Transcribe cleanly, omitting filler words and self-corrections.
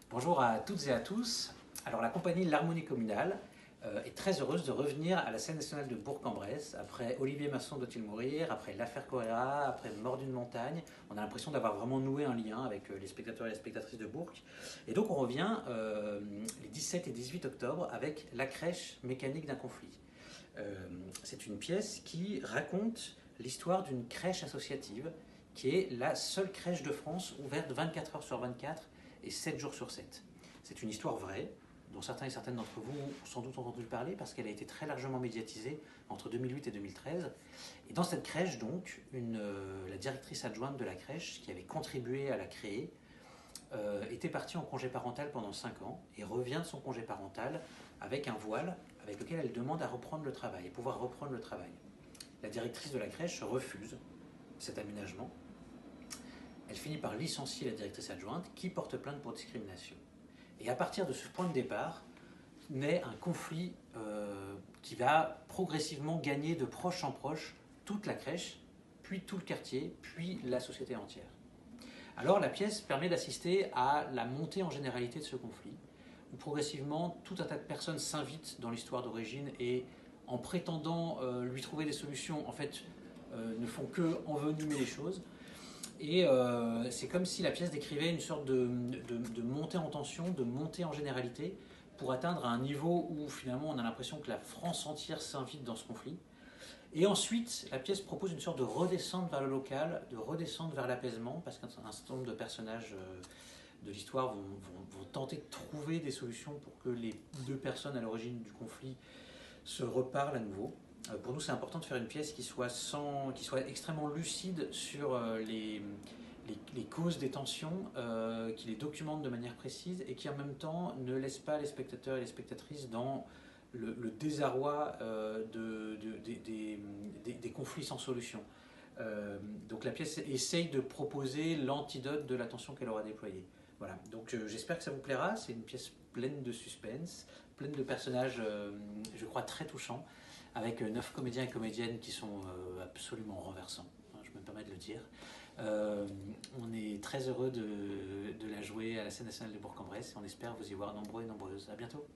Bonjour à toutes et à tous. Alors la compagnie L'Harmonie Communale est très heureuse de revenir à la scène nationale de Bourg-en-Bresse. Après Olivier Masson doit-il mourir, après l'affaire Correa, après Mort d'une montagne, on a l'impression d'avoir vraiment noué un lien avec les spectateurs et les spectatrices de Bourg. Et donc on revient les 17 et 18 octobre avec La crèche mécanique d'un conflit. C'est une pièce qui raconte l'histoire d'une crèche associative qui est la seule crèche de France ouverte 24 heures sur 24 et 7 jours sur 7. C'est une histoire vraie, dont certains et certaines d'entre vous ont sans doute entendu parler parce qu'elle a été très largement médiatisée entre 2008 et 2013. Et dans cette crèche, donc, la directrice adjointe de la crèche, qui avait contribué à la créer, était partie en congé parental pendant 5 ans et revient de son congé parental avec un voile avec lequel elle demande à reprendre le travail, à pouvoir reprendre le travail. La directrice de la crèche refuse cet aménagement. Elle finit par licencier la directrice adjointe qui porte plainte pour discrimination. Et à partir de ce point de départ, naît un conflit qui va progressivement gagner de proche en proche toute la crèche, puis tout le quartier, puis la société entière. Alors la pièce permet d'assister à la montée en généralité de ce conflit, où progressivement tout un tas de personnes s'invitent dans l'histoire d'origine et en prétendant lui trouver des solutions, en fait, ne font que envenimer les choses. Et c'est comme si la pièce décrivait une sorte de montée en tension, de montée en généralité, pour atteindre un niveau où finalement on a l'impression que la France entière s'invite dans ce conflit. Et ensuite, la pièce propose une sorte de redescente vers le local, de redescente vers l'apaisement, parce qu'un certain nombre de personnages de l'histoire vont tenter de trouver des solutions pour que les deux personnes à l'origine du conflit se reparlent à nouveau. Pour nous, c'est important de faire une pièce qui soit extrêmement lucide sur les causes des tensions, qui les documente de manière précise et qui en même temps ne laisse pas les spectateurs et les spectatrices dans le désarroi des conflits sans solution. Donc la pièce essaye de proposer l'antidote de l'attention qu'elle aura déployée. Voilà, donc j'espère que ça vous plaira. C'est une pièce pleine de suspense, pleine de personnages, je crois, très touchants, avec 9 comédiens et comédiennes qui sont absolument renversants, hein, je me permets de le dire. On est très heureux de la jouer à la scène nationale de Bourg-en-Bresse et on espère vous y voir nombreux et nombreuses. À bientôt.